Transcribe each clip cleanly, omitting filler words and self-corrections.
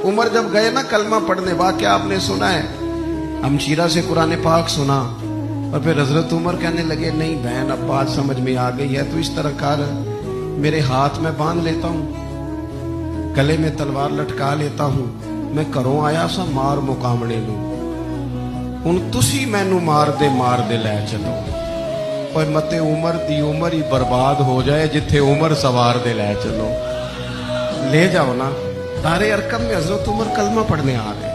उमर जब गए ना कलमा पढ़ने, वाक़या आपने सुना है, हमशीरा से कुरान पाक सुना और फिर हजरत उमर कहने लगे नहीं बहन अब बात समझ में आ गई है, तो इस तरह कर, मेरे हाथ में बांध लेता हूं, गले में तलवार लटका लेता हूं, मैं घरों आया सा मार मुकामने नूं, हुण तुसी मैनू मार दे लै चलो। और मते उमर दी उमर ही बर्बाद हो जाए, जिथे उमर सवार दे लै चलो, ले जाओ ना। दारे अरकम में हजरत उमर कलमा पढ़ने आ गए,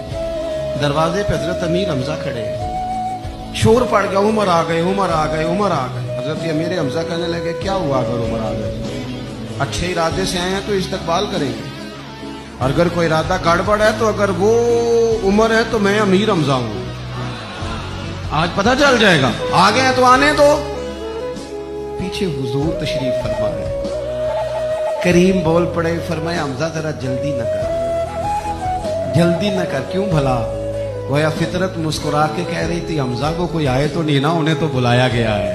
दरवाजे पे हजरत अमीर हमजा खड़े हैं, शोर पड़ गया, उमर आ गए, उमर आ गए, उमर आ गए। हजरत अमीर हमजा कहने लगे क्या हुआ अगर उमर आ गए, अच्छे इरादे से आए हैं तो इस्तकबाल करेंगे, अगर कोई इरादा गड़बड़ है तो अगर वो उमर है तो मैं अमीर हमजा हूं, आज पता चल जाएगा, आ गए हैं तो आने दो। पीछे हुजूर तशरीफ फरमा रहे, करीम बोल पड़े, फरमाया हमजा जरा जल्दी न कर, जल्दी न कर। क्यों भला? गोया फितरत मुस्कुरा के कह रही थी हमजा को कोई आए तो नहीं ना, उन्हें तो बुलाया गया है,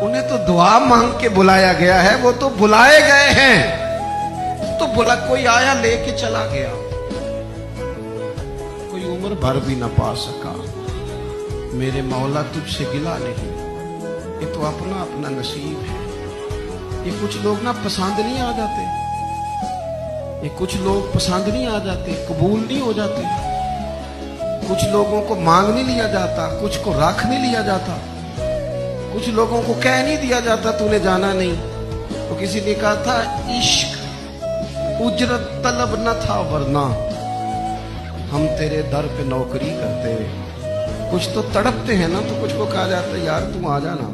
उन्हें तो दुआ मांग के बुलाया गया है, वो तो बुलाए गए हैं, तो बुला कोई आया लेके चला गया, कोई उम्र भर भी ना पा सका। मेरे मौला तुझसे गिला नहीं, ये तो अपना अपना नसीब है। ये कुछ लोग ना पसंद नहीं आ जाते, ये कुछ लोग पसंद नहीं आ जाते, कबूल नहीं हो जाते, कुछ लोगों को मांग नहीं लिया जाता, कुछ को रख नहीं लिया जाता, कुछ लोगों को कह नहीं दिया जाता तूने जाना नहीं। तो किसी ने कहा था इश्क उजरत तलब न था, वरना हम तेरे दर पे नौकरी करते। कुछ तो तड़पते हैं ना, तो कुछ को कहा जाता है यार तू आ जाना।